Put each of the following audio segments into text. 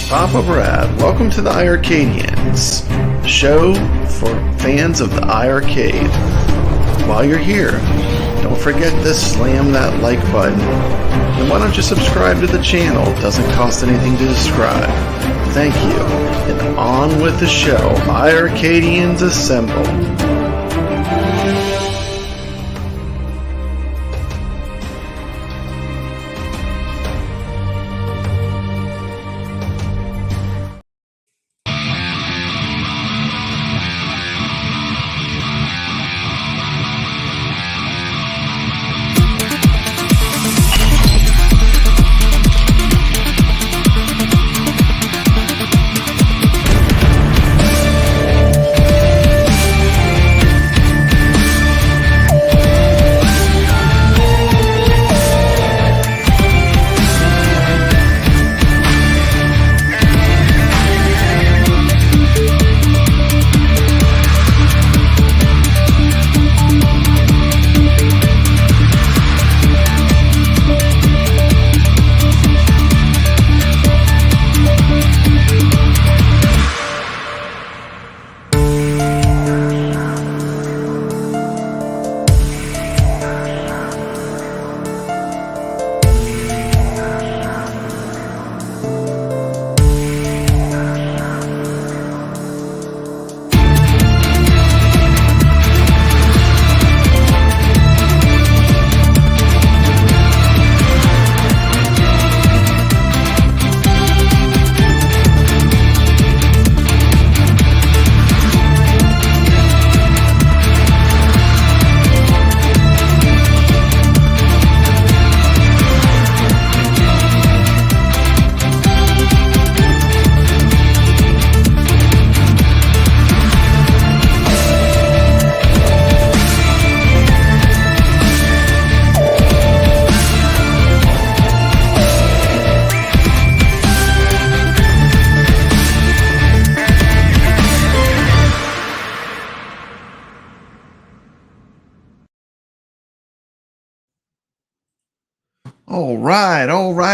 Papa Brad. Welcome to the iiRcadians, the show for fans of the iiRcade. While you're here, don't forget to slam that like button. And why don't you subscribe to the channel? It doesn't cost anything to subscribe. Thank you. And on with the show. iiRcadians assemble.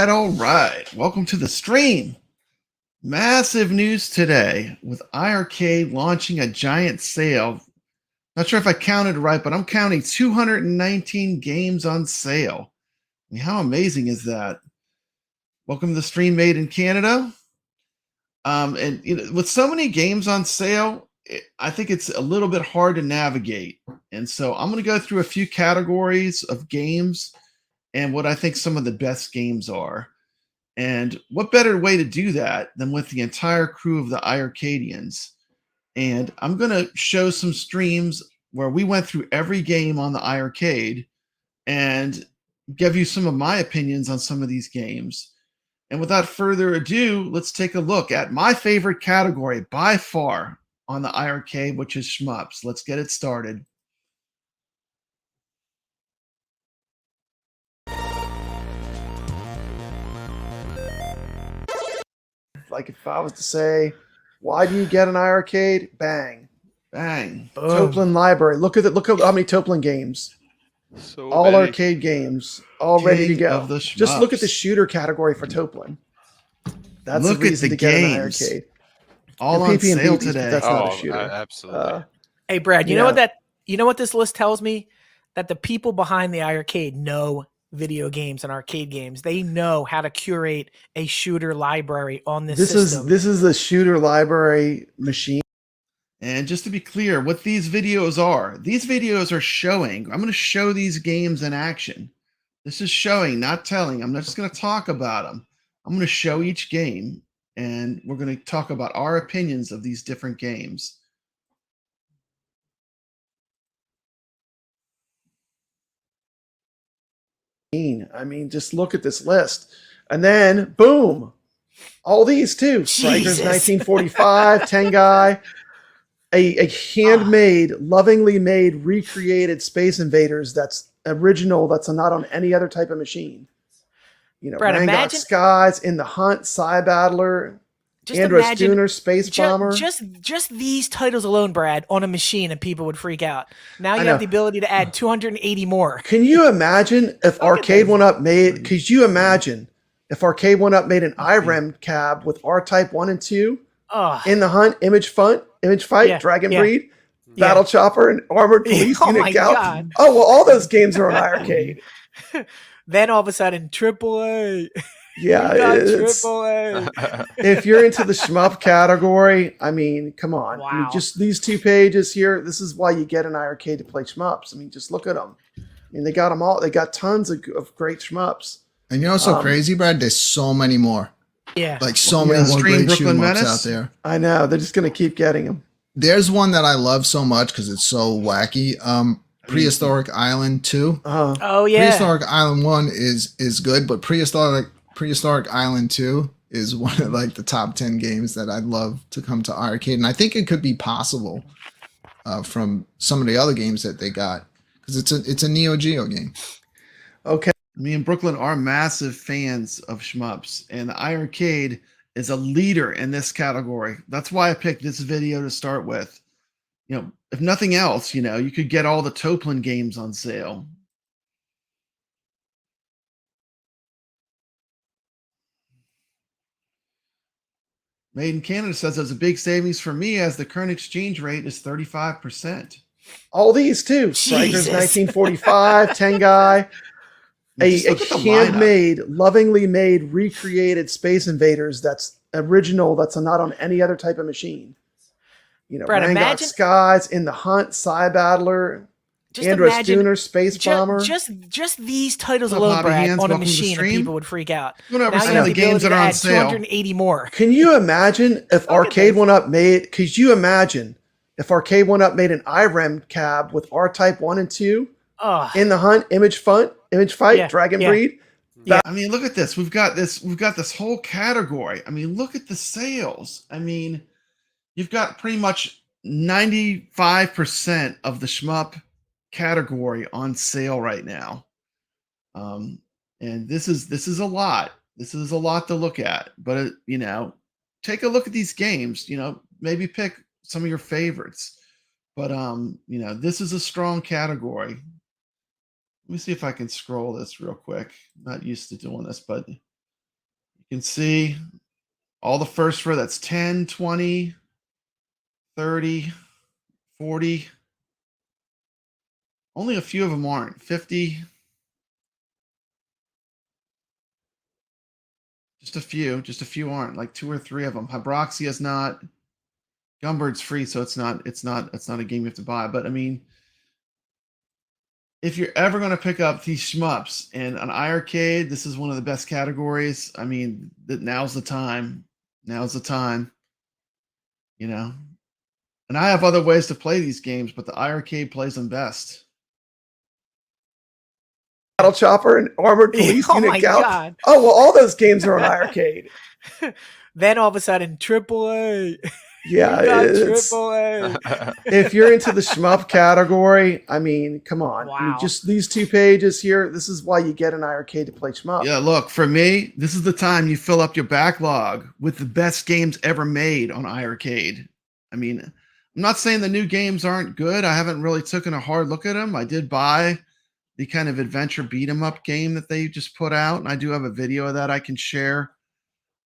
All right. Welcome to the stream. Massive news today with iiRcade launching a giant sale. Not sure if I counted right, but I'm counting 219 games on sale. I mean, how amazing is that? Welcome to the stream made in Canada. And you know, with so many games on sale, I think it's a little bit hard to navigate. And so I'm going to go through a few categories of games and what I think some of the best games are. And what better way to do that than with the entire crew of the iiRcadians? And I'm going to show some streams where we went through every game on the iiRcade and give you some of my opinions on some of these games. And without further ado, let's take a look at my favorite category by far on the iiRcade, which is shmups. Let's get it started. Like if I was to say, why do you get an iiRcade? Bang, bang. Boom. Toplin library. Look at how many Toplin games. So all many. Arcade games, all King ready to go. Just look at the shooter category for Toplin. That's the reason to get an iiRcade. All on sale today. That's not a shooter. Absolutely. Hey Brad, you know what this list tells me? That the people behind the iiRcade know video games and arcade games. They know how to curate a shooter library on this system. This is the shooter library machine. And just to be clear, what these videos are showing. I'm going to show these games in action. This is showing, not telling. I'm not just going to talk about them. I'm going to show each game, and we're going to talk about our opinions of these different games. I mean, just look at this list. And then, boom, all these too. Strikers 1945, Tengai, a handmade, lovingly made, recreated Space Invaders that's original, that's not on any other type of machine. You know, Brad, Rangot Skies, In the Hunt, Psy Battler, Andros Dooner, Space Bomber. Just these titles alone, Brad, on a machine, and people would freak out. Now you have the ability to add 280 more. Can you imagine if Arcade One Up made? Could you imagine if Arcade 1-Up made an iiRcade with R-Type 1 and 2, Oh, In the Hunt, Image Fight, Yeah, Dragon yeah. Breed, Battle Chopper, and Armored Police Oh Unit my Gal. God. Oh, well, all those games are on iiRcade. Then all of a sudden, AAA. Yeah, We got it's, AAA. if you're into the shmup category, I mean, come on. I mean, Wow. just these 2 pages here, this is why you get an iiRcade to play shmups. I mean, just look at them. I mean, they got them all. They got tons of great shmups. And you know what's so crazy, Brad? There's so many more. Yeah. Like so many more Stream great shoot 'em Brooklyn ups Menace? out there. I know. They're just going to keep getting them. There's one that I love so much because it's so wacky. Prehistoric Island 2. Oh yeah. Prehistoric Island 1 is good, but Prehistoric Island 2 is one of like the top 10 games that I'd love to come to iiRcade. And I think it could be possible from some of the other games that they got because it's a Neo Geo game. Okay. Me and Brooklyn are massive fans of shmups, and the iiRcade is a leader in this category. That's why I picked this video to start with. You know, if nothing else, you know, you could get all the Toplin games on sale. Made in Canada says there's a big savings for me as the current exchange rate is 35%. All these too. Strikers Jesus. 1945, Tengai. Just A look at the handmade, lovingly made, recreated Space Invaders that's original, that's not on any other type of machine. You know, Brad, Rangok imagine- Skies, In the Hunt, Psy Battler, Just Andros imagine Tuner, Space Bomber. just these titles What's up, alone, Hobby Brad, Hands? on a Welcome to the machine, and stream. people would freak out. Go over Now some you of have the the games ability that to are on add sale. 280 more. Can you imagine if Arcade 1-Up could you imagine if Arcade 1-Up made an iiRcade with R-Type 1 and 2, Oh, In the Hunt, Image Fight, Yeah, Dragon yeah. Breed? I mean, look at this. We've got this whole category. I mean, look at the sales. I mean, you've got pretty much 95% of the shmup category on sale right now. And this is a lot. This is a lot to look at. But you know, take a look at these games. You know, maybe pick some of your favorites. But you know, this is a strong category. Let me see if I can scroll this real quick. Not used to doing this, but you can see all the first row. That's 10, 20, 30, 40. Only a few of them aren't. 50. Just a few aren't. Like 2 or 3 of them. Hybroxia is not. Gumbird's free, so it's not a game you have to buy. But I mean, if you're ever going to pick up these shmups and an iiRcade, this is one of the best categories. I mean, now's the time. Now's the time. You know, and I have other ways to play these games, but the iiRcade plays them best. Battle Chopper and Armored Police Oh Unit my Gal. God. Oh, well, all those games are on iiRcade. Then all of a sudden, AAA. Yeah, We got it's, AAA. if you're into the shmup category, I mean, come on. I mean, Wow. just these 2 pages here, this is why you get an iiRcade to play shmup. Yeah, look, for me, this is the time you fill up your backlog with the best games ever made on iiRcade. I mean, I'm not saying the new games aren't good. I haven't really taken a hard look at them. I did buy the kind of adventure beat 'em up game that they just put out, and I do have a video of that I can share.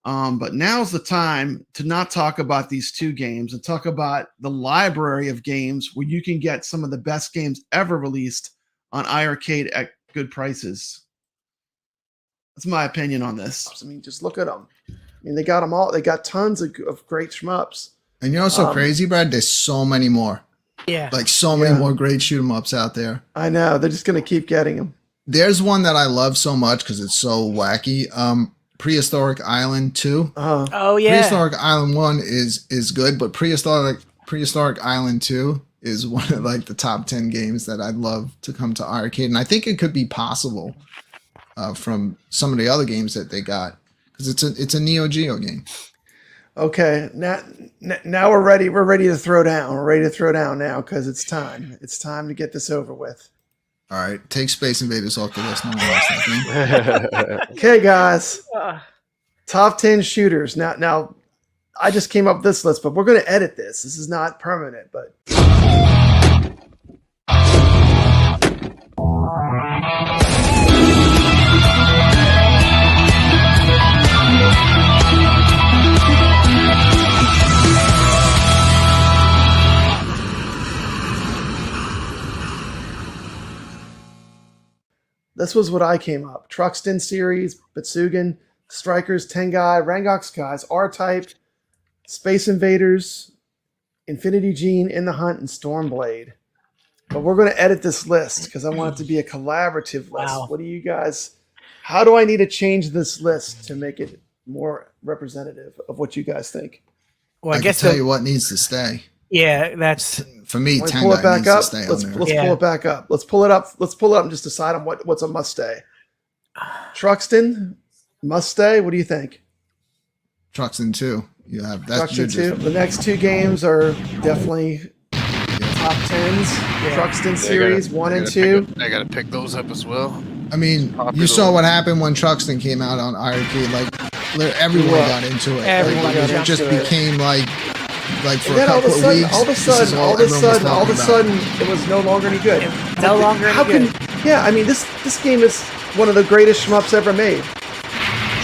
But now's the time to not talk about these 2 games and talk about the library of games where you can get some of the best games ever released on iiRcade at good prices. That's my opinion on this. I mean, just look at them. I mean, they got them all. They got tons of great shmups. And you know what's so crazy, Brad? There's so many more. Yeah. Like so many more great shoot 'em ups out there. I know. They're just going to keep getting them. There's one that I love so much because it's so wacky. Prehistoric Island 2. Oh yeah. Prehistoric Island 1 is good, but Prehistoric Island 2 is one of like the top 10 games that I'd love to come to iiRcade. And I think it could be possible from some of the other games that they got because it's a Neo Geo game. Okay, now we're ready. We're ready to throw down. We're ready to throw down now because it's time. It's time to get this over with. All right, take Space Invaders off the list. No one likes that game. Okay, guys. Top 10 shooters. Now, I just came up with this list, but we're going to edit this. This is not permanent, but. this was what I came up. Truxton series, Batsugan, Strikers, Tengai, Rangox guys, R-Type, Space Invaders, Infinity Gene, In the Hunt, and Stormblade. But we're going to edit this list because I want it to be a collaborative list. Wow. What do you guys, how do I need to change this list to make it more representative of what you guys think? Well, I I guess can tell you what needs to stay. yeah, that's For me, Let me pull it Tengai back needs up. to stay Let's on there. pull Yeah. it back up. Let's pull it up. Let's pull it up and just decide on what's a must stay. Truxton, must stay. What do you think? Truxton 2. You have that's Truxton 2. The next two games are definitely top tens. Truxton series 1 and 2. I gotta pick those up as well. I mean, Popular. you saw what happened when Truxton came out on iiRcade. Like, everyone Yeah. got into it. Everyone Like, got it just into it. became like for And a then all of couple a of sudden, weeks. all of a this is sudden, all of a everyone was sudden, all of a talking about. sudden, it was no longer any good. no longer How any can? good. Yeah, I mean this game is one of the greatest shmups ever made.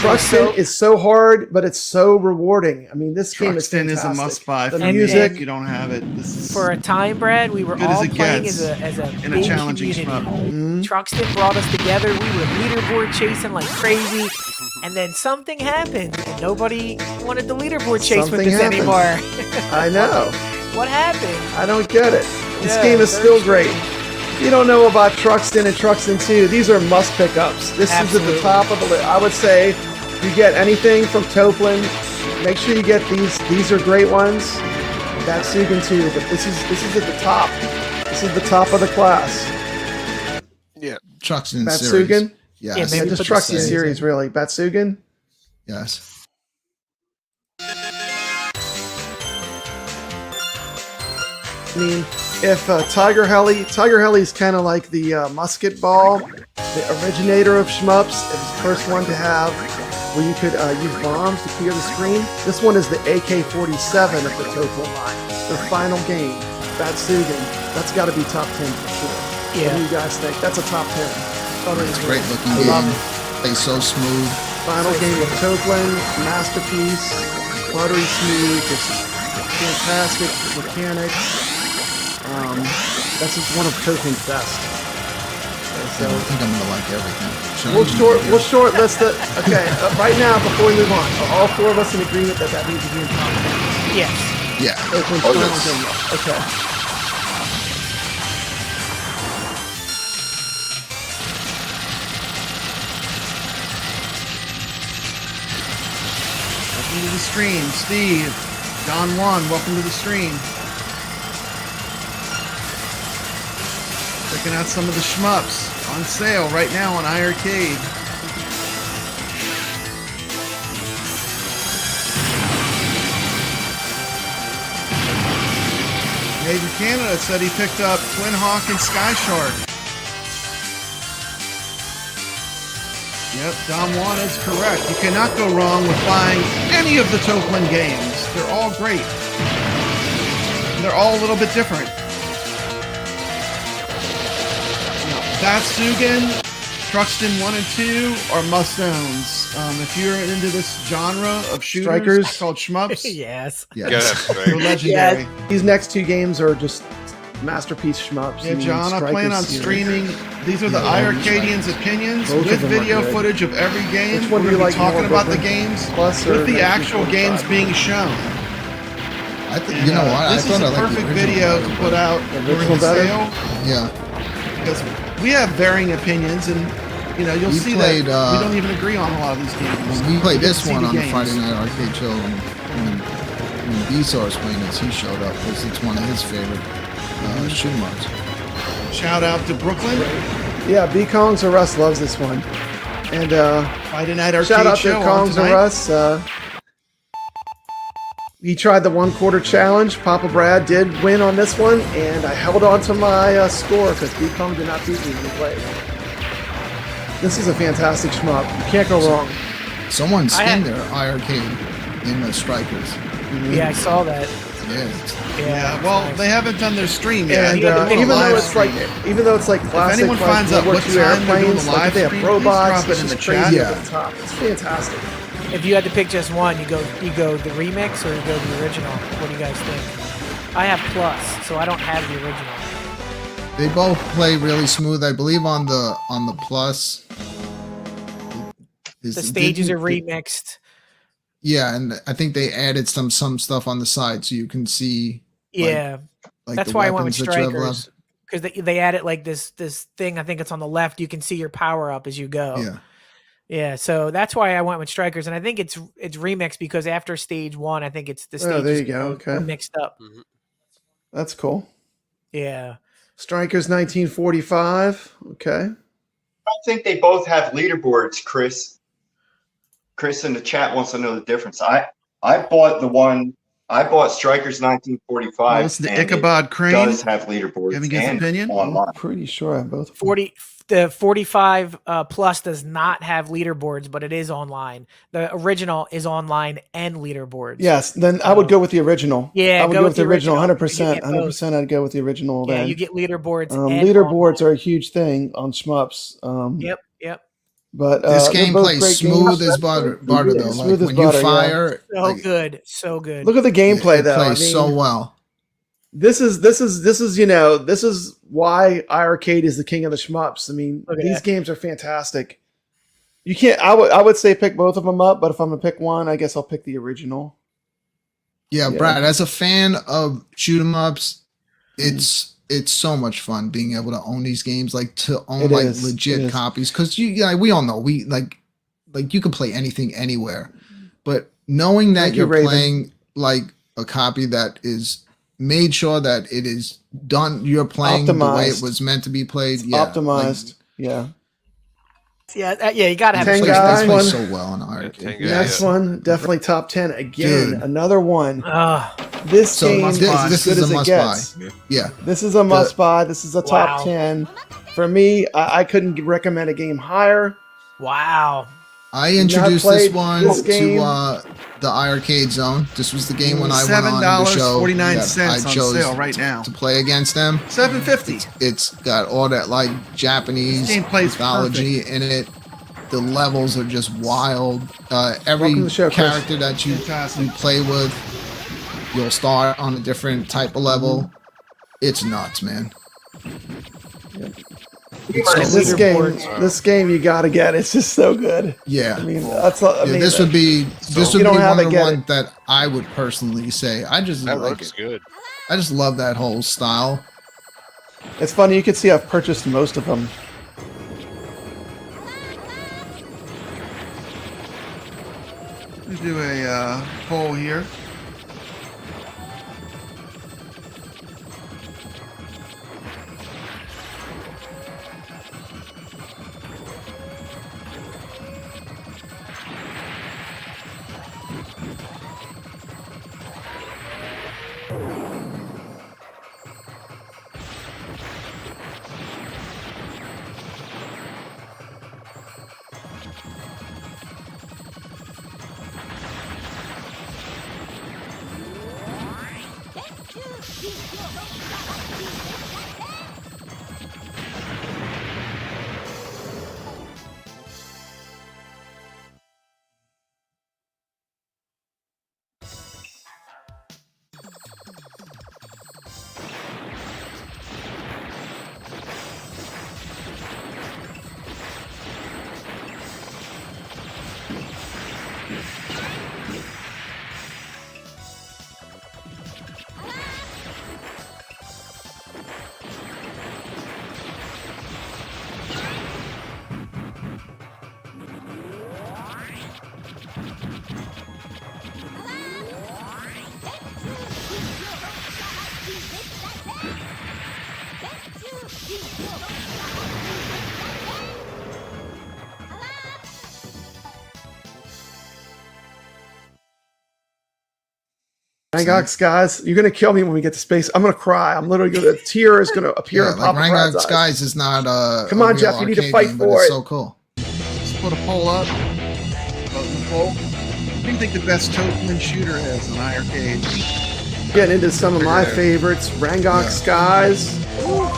Truxton is so hard, but it's so rewarding. I mean, this game is Truxton fantastic. is a must-buy. The for me. music, If you don't have it, this is For a time, Brad, we were Good as all it playing gets as a in a big challenging community. shmup. Mhm. Truxton brought us together. We were leaderboard chasing like crazy, and then something happened, and nobody wanted the leaderboard chase Something with us happened. anymore. I know. What happened? I don't get it. This Yeah, game is very still strange. great. If you don't know about Truxton and Truxton 2, these are must pickups. This is at Absolutely. the top of the list. I would say you get anything from Toplin, make sure you get these. These are great ones. That's Sugan 2, but this is at the top. This is the top of the class. Yeah. Truxton That's series. Sugan? Yes. Yeah, Yeah, maybe just put the Truxton series series, really. Batsugan? Yes. I mean, if Tiger Heli's kind of like the musket ball, the originator of shmups. It was the first one to have where you could use bombs to clear the screen. This one is the AK-47 of the Topo line. The final game, Batsugan. That's got to be top 10 for sure. What Yeah. do you guys think? That's a top 10. It's a great looking I love game. it. Plays so smooth. Final game with Toplin, masterpiece, buttery smooth, just fantastic mechanics. That's just one of Toplin's best. So So I think I'm gonna like everything. we'll shortlist it. Okay, right now before we move on, are all four of us in agreement that that needs to be in top 10? Yes. Yeah. Toplin's Oh, final yes. game. Okay. welcome to the stream, Steve. Don Juan, welcome to the stream. Checking out some of the shmups on sale right now on iiRcade. Major Canada said he picked up Twin Hawk and Sky Shark. Yep, Don Juan is correct. You cannot go wrong with buying any of the Toplin games. They're all great. And they're all a little bit different. Batsugan, Truxton 1 and 2 are must-owns. If you're into this genre of shooters Strikers. called shmups, Yes. Yes. Yeah, that's they're right. legendary. These next two games are just masterpiece shmups. Yeah, I mean, John, I plan Strikers on series. streaming. These are the Yeah, iiRcadians opinions Both of with them are video good. footage of every game. Which one We're do you gonna like be talking more, about the Brooklyn? games Plus or with the actual 1945? games being shown. I think And, you know what? This I thought is I a liked the perfect original video better, to put out The during original the better? sale Yeah. because we have varying opinions, and you know you'll We see played, that we don't even agree on a lot of these games. We played get to this see one the on the games. Friday Night Arcade show when B-Star was playing this. He showed up. It's one of his favorite shoot 'em ups. Shout out to Brooklyn, Yeah, B Kongs or Russ loves this one. And Friday Night Arcade shout out to show on Kongs or tonight. Russ. He tried the 1/4 challenge. Papa Brad did win on this one, and I held on to my score because B Kong did not beat me when he played. This is a fantastic shmup. You can't go wrong. Someone I had- skinned their iiRcade in the Strikers. Yeah, I saw that. Yeah. Yeah, it's well, nice. they haven't done their stream yet. And Yeah, the even though live it's like, stream. classic, anyone like finds out World what War II time they're doing airplanes, the like live they have stream, please robots, drop it it's in the just chat. crazy Yeah. at the top. It's fantastic. If you had to pick just one, you go the remix or you go the original. What do you guys think? I have Plus, so I don't have the original. They both play really smooth. I believe on the Plus. The stages are remixed. Yeah, and I think they added some stuff on the side so you can see. Yeah, like that's the why I went with weapons that you have strikers, because they added like this thing. I think it's on the left. You can see your power up as you go. Yeah. Yeah, so that's why I went with strikers, and I think it's remixed because after stage 1, I think it's the stages there you go. Okay, mixed up. That's cool. Yeah, Strikers 1945. Okay. I think they both have leaderboards, Chris. Chris in the chat wants to know the difference. I bought Strikers 1945. Well, listen to Ichabod Crane. Does have leaderboards. You haven't given and opinion? online. I'm pretty sure I have both. 40. The 45 plus does not have leaderboards, but it is online. The original is online and leaderboards. Yes, then I would go with the original. Yeah, I would go go with with the the original. original. 100%. 100%. I'd go with the original. Yeah, then. you get leaderboards. Leaderboards are a huge thing on shmups. Yep. But this game both plays great smooth games. as butter though. Like Smooth as when butter, you fire, So good, so good. Look at the gameplay it though. plays so well. This is why iiRcade is the king of the shmups. I mean, these games are fantastic. You can't. I would say pick both of them up, but if I'm gonna pick one, I guess I'll pick the original. Yeah, Brad, as a fan of shoot 'em ups, it's so much fun being able to own these games, like to own legit copies, because we all know like you can play anything anywhere, but knowing that you're playing like a copy that is made sure that it is done, you're playing the way it was meant to be played. Optimized. Yeah, you gotta have Tengai. That plays so well on iiRcade. Next one, definitely top 10 again. Dude. Another one. This game is this good is as a it must gets. buy. Yeah, this is a must buy. This is a top 10 for me. I couldn't recommend a game higher. Wow. I introduced this one to the iiRcade Zone. This was the game when I went on the show. $7.49 I chose on sale right now to play against them. $7.50. It's got all that like Japanese mythology in it. The levels are just wild. Every character that you play with, you'll start on a different type of level. It's nuts, man. This game you gotta get. It's just so good. Yeah, I mean, this would be one of the ones that I would personally say. I just like it. Good. I just love that whole style. It's funny. You can see I've purchased most of them. Let's do a poll here. Rangox, guys, you're gonna kill me when we get to space. I'm gonna cry. I'm literally gonna. A tear is gonna appear in Papa Brad's eyes. Skies is not Come on, Jeff, you need to fight for it. So cool. Let's put a poll up. Vote in the poll. What do you think the best token shooter is in iiRcade? Getting into some of my favorites. Rangox Skies.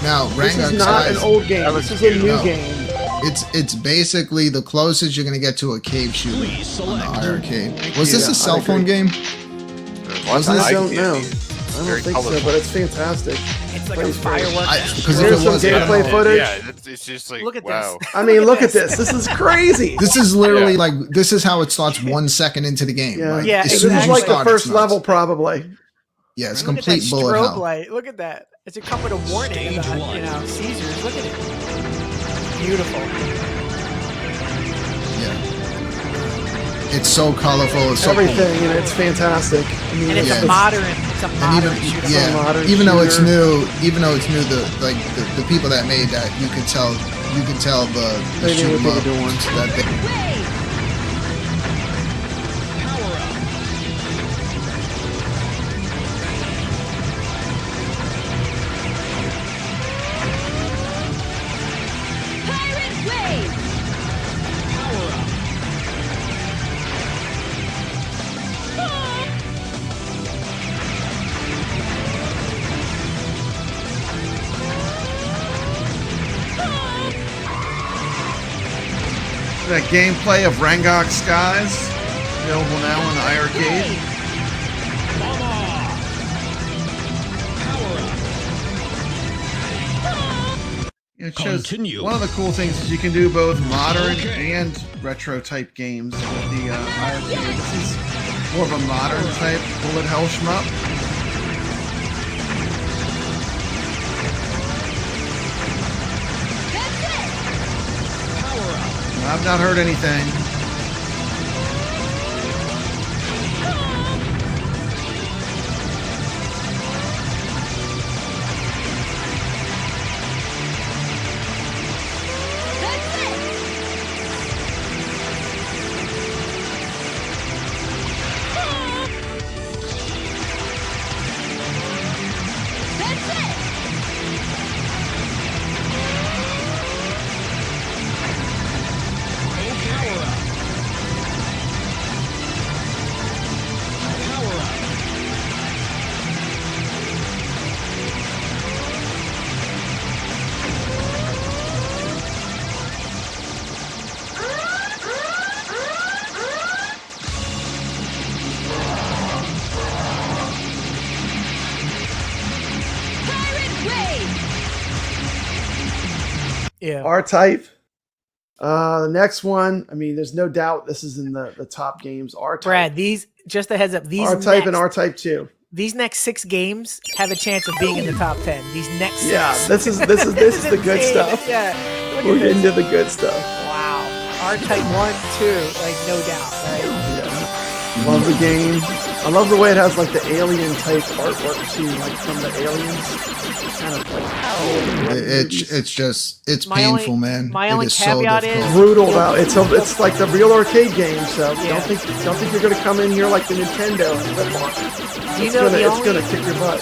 Now, this Rangox is not Skies, an old game. This is a new game. It's basically the closest you're gonna get to a cave shooter on the iiRcade. Was this a cell phone game? I don't know. It's I don't very think colorful. so, but it's fantastic. It's like a Great, great. fireworks. Because Here's if it some was, gameplay footage. Yeah, it's just like, Look at wow. this. I mean, look at this. this. This is crazy. this is literally Yeah. like this is how it starts 1 second into the game. Yeah. Like, Yeah, as This soon as is you like the start, it's first nuts. level, probably. Yeah, it's Look at that complete bullet strobe hell. light. Look at that. It's a come with a warning about, Caesars. Look at it. Beautiful. Yeah. It's so colorful. It's so Everything, and it's fantastic. I mean, And it's Yeah. a modern. It's a And modern even shooter. yeah, modern even though it's shooter. new, the people that made that, you could tell the They knew shoot 'em what up they were doing. that they, Pirate Wave! That gameplay of Rangok Skies, available now on the iiRcade. It shows one of the cool things is you can do both modern and retro type games with the iiRcade. This is more of a modern type bullet hell shmup. I've not heard anything. Yeah. R-Type. The next one, I mean, there's no doubt this is in the top games. R-Type. Brad, these just a heads up. These R-Type and next- R-Type 2. These next 6 games have a chance of being in the top 10. These next 6. Yeah, this is the good insane. stuff. Yeah. Look We're at this. into the good stuff. Wow. R-Type 1, 2, like no doubt, right? Yeah. Love the game. I love the way it has like the alien type artwork too, like from the aliens. Kind of like it's My painful, only- man. my It only is so caveat is- difficult. brutal though. It's like the real arcade game, so Yeah. don't think you're gonna come in here like the Nintendo and rip on it. Do you know It's gonna kick your butt.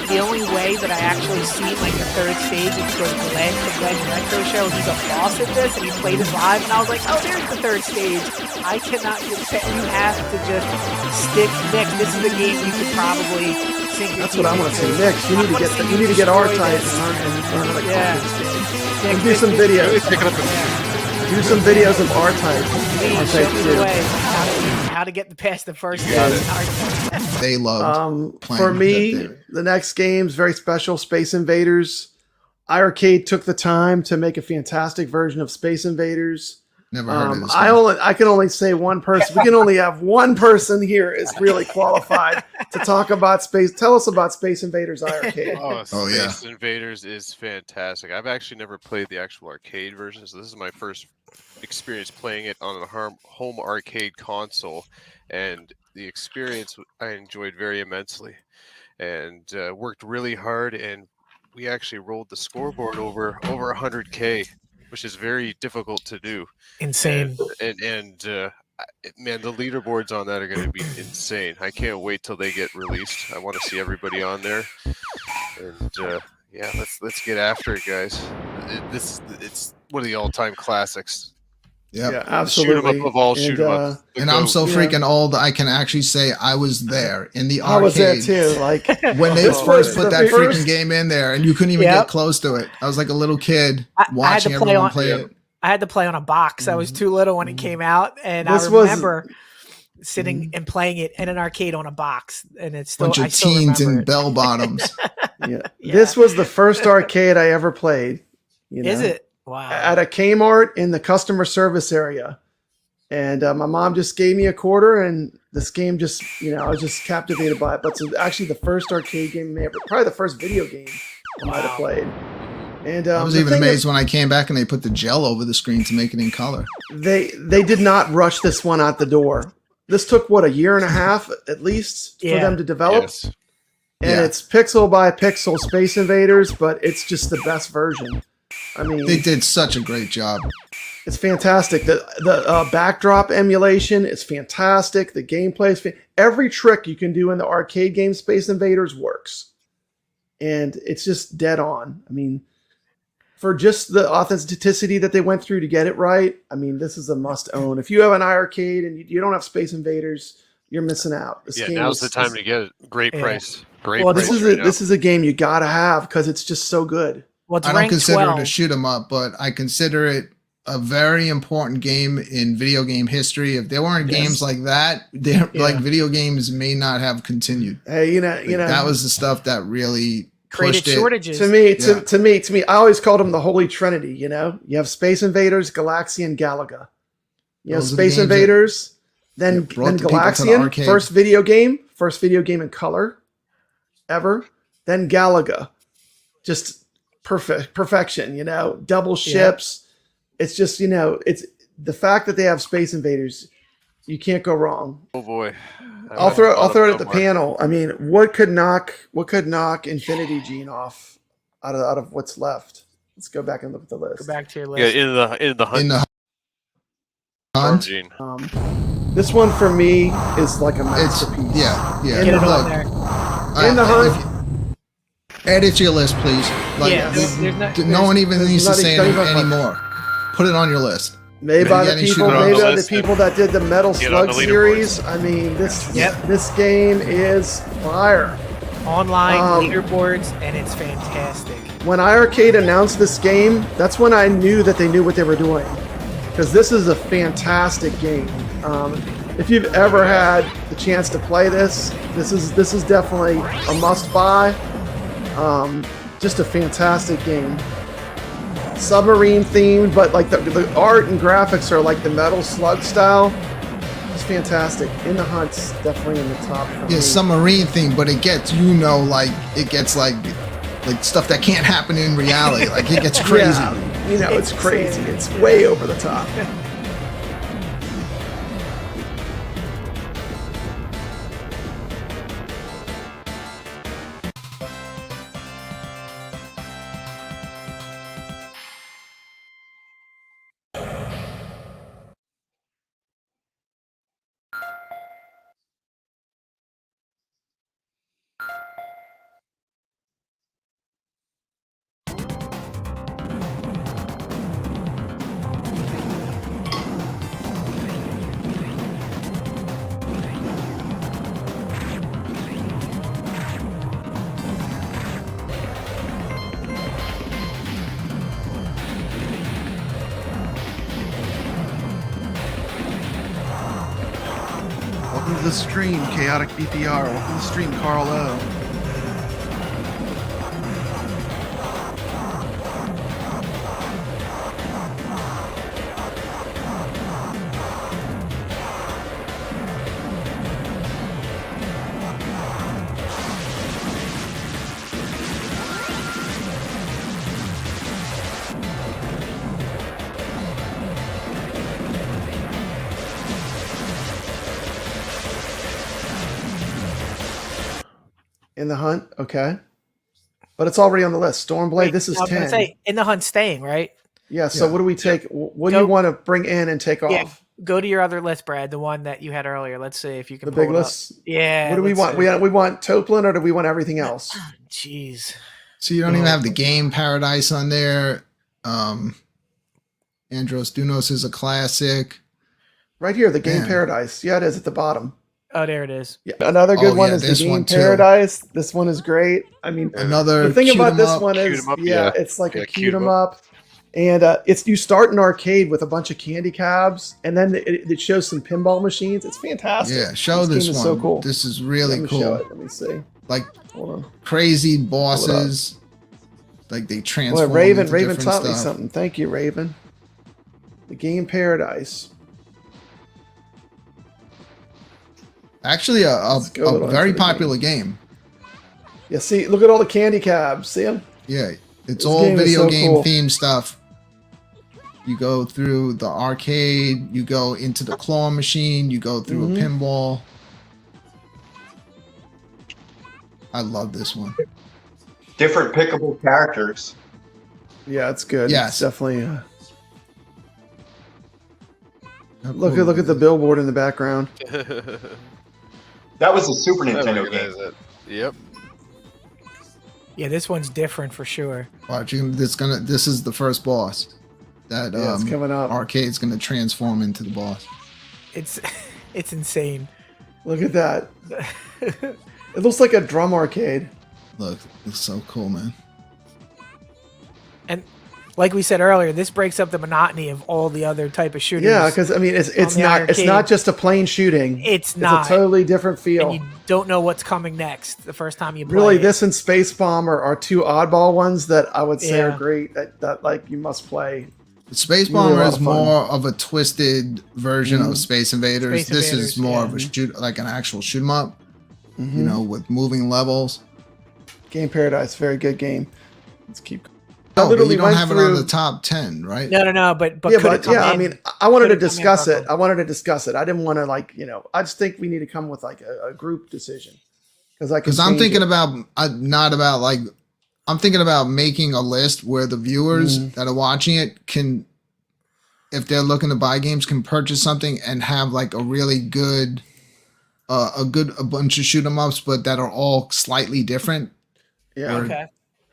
the only way that I actually see like the third stage is because Glenn from Glenn Retro Show, he's a boss at this and he played it live and I was like, oh, there's the third stage. I cannot get that. You have to just stick next. This is the game you could probably sink your That's what I teeth want to into. see next. You I need to wanna get see you need to get destroy R-Type this. and learn how to Yeah. code this game. Nick, And do this some is- videos. Pick it up and Do some videos of R-Type. Please show me the way how to get past the first got stage. They loved playing For me, that the next game's very special, Space Invaders. iiRcade took the time to make a fantastic version of Space Invaders. Never heard of this. I can only say one person. We can only have one person here is really qualified to talk about space. Tell us about Space Invaders iiRcade. Oh, Oh, yeah. Space Invaders is fantastic. I've actually never played the actual arcade version, so this is my first experience playing it on a home arcade console, and the experience I enjoyed very immensely, and worked really hard, and we actually rolled the scoreboard over 100K, which is very difficult to do. Insane. Man, the leaderboards on that are going to be insane. I can't wait till they get released. I want to see everybody on there, and yeah, let's get after it, guys. It's one of the all-time classics. Yep. Yeah, Shoot 'em absolutely. up of all shoot 'em ups. The And I'm GOAT. so Yeah. freaking old. I can actually say I was there in the I was there arcade too. Like when they This first was put the that first- freaking game in there, and you couldn't even Yep. get close to it. I was like a little kid I had to watching play everyone on- play Yeah. it. I had to play on a box. I was too little when it came out, and This I was- remember sitting and playing it in an arcade on a box, and it's still Bunch I of still teens remember in it. bell bottoms. Yeah. Yeah. This was the first arcade I ever played. You know, Is it? Wow. at a Kmart in the customer service area. And my mom just gave me a quarter, and this game just, I was just captivated by it. But it's actually the first arcade game I ever, probably the first video game I might have played. And I was even amazed when I came back and they put the gel over the screen to make it in color. They did not rush this one out the door. This took, what, a year and a half at least for them to develop? Yes. And it's pixel by pixel Space Invaders, but it's just the best version. I mean, They did such a great job. it's fantastic. The backdrop emulation is fantastic. The gameplay is every trick you can do in the arcade game Space Invaders works, and it's just dead on. I mean, for just the authenticity that they went through to get it right, I mean, this is a must own. If you have an iiRcade and you don't have Space Invaders, you're missing out. This game now's the time to get it. Great price. Great. Well, price this is a game you gotta have because it's just so good. Well, it's I don't ranked consider 12. it a shoot 'em up, but I consider it a very important game in video game history. If there weren't games like that, like video games may not have continued. Hey, That was the stuff that really created pushed it. shortages. To me, I always called them the Holy Trinity. You have Space Invaders, Galaxian, Galaga. You have Those are the Space games that- Invaders, then brought the people to the Galaxian, arcade. first video game in color ever. Then Galaga, just perfection. Double ships. It's just it's the fact that they have Space Invaders. You can't go wrong. Oh boy. I'll throw it at the panel. I mean, what could knock Infinity Gene off out of what's left? Let's go back and look at the list. Go back to your Yeah, list. in the hunt. In the hunt, Gene. This one for me is like a it's masterpiece. yeah. Get it on Look, there. In the hunt. Add it to your list, please. Yeah, No one even needs to not say even- it anymore. Put it on your list. Made by the Any people, shooter on made the by the list people that did the Metal Get on Slug the series. I mean, this game is fire. Online Um, leaderboards, and it's fantastic. When iiRcade announced this game, that's when I knew that they knew what they were doing, because this is a fantastic game. If you've ever had the chance to play this is definitely a must-buy. Just a fantastic game. Submarine themed, but like the art and graphics are like the Metal Slug style. It's fantastic. In the Hunt's definitely in the top for me. Yeah, submarine thing, but it gets like stuff that can't happen in reality. Like it gets crazy. Yeah, it's crazy. It's way over the top. Welcome to the stream, Chaotic BPR. Welcome to the stream, Carl O. In the Hunt, okay. But it's already on the list. Stormblade, Wait, this is I was gonna 10. say, In the Hunt staying, right? Yeah, so Yeah. what do we take? What do Go- you want to bring in and take Yeah. off? Go to your other list, Brad, the one that you had earlier. Let's see if you can The pull big it up. list? Yeah. What do we let's want? see. We want Toplin, or do we want everything else? Jeez. So you don't even have the game Paradise on there. Andros Dunos is a classic. Right here, the Game Man. Paradise. Yeah, it is at the bottom. Oh, there it is. Yeah, another good Oh, one yeah, is the this Game one too. Paradise. This one is great. I mean, Another the thing shoot about 'em this up. one Shoot is, 'em up, yeah, yeah. it's like Yeah, a shoot cute 'em up. And it's you start an arcade with a bunch of candy cabs, and then it shows some pinball machines. It's fantastic. Yeah, show this this game is one. so cool. This is really Let me show cool. it. Let me see. Like Hold on. crazy bosses. Like they Boy, transform. Raven into different taught me stuff. something. Thank you, Raven. The Game Paradise. Actually, a go on to very the popular game. Yeah, see, look at all the candy cabs. See them? Yeah, it's This all game is video so game cool. themed stuff. You go through the arcade, you go into the claw machine, you go through a pinball. I love this one. Different pickable characters. Yeah, it's good. Yes. It's definitely. How Look cool at the is it? billboard in the background. That was a Super I Nintendo recognize game. it. Yep. Yeah, this one's different for sure. Watch, this is the first boss. That Yeah, it's coming up. arcade's gonna transform into the boss. It's it's insane. Look at that. It looks like a drum arcade. Look, it's so cool, man. And like we said earlier, this breaks up the monotony of all the other type of shooters. Yeah, because I mean, it's the not arcade. just a plain shooting. It's not. a totally different feel. and you don't know what's coming next the first time you play. Really, it. this and Space Bomb are two oddball ones that I would say are Yeah. great. That like you must play. Space Really a Bomber lot is of fun. more of a twisted version of Space Invaders. Space This Invaders, is more of yeah. a shoot, like an actual shoot 'em up. You know, with moving levels. Game Paradise, very good game. Let's keep. Oh, but literally you don't went have it on through- the top 10, right? No, but Yeah, could it but come yeah, I in? mean, I wanted to Could it come in, discuss it. Buckle? I wanted to discuss it. I didn't want to I just think we need to come with like a group decision because I'm thinking about not about like I'm thinking about making a list where the viewers that are watching it can, if they're looking to buy games, can purchase something and have like a really good a bunch of shoot 'em ups, but that are all slightly different. Yeah. Okay.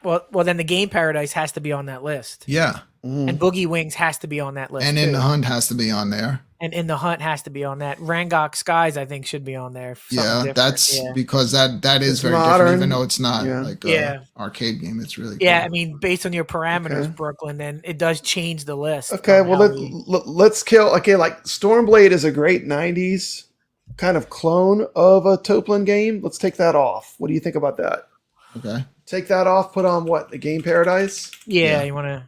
Well, then the Game Paradise has to be on that list, Yeah, and Boogie Wings has to be on that list, and In too. the Hunt has to be on there. And In the Hunt has to be on that. Rangok Skies, I think, should be on there. Something Yeah, different. that's yeah. because that is It's very modern. different, even though it's not Yeah. like Yeah. arcade game. It's really Yeah, cool. I mean, based on your parameters, Okay. Brooklyn, then it does change the list. Okay, on well how we- let's kill. Okay, like Stormblade is a great '90s kind of clone of a Toplin game. Let's take that off. What do you think about that? Okay. Take that off. Put on what? The Game Paradise. yeah, yeah. you want to.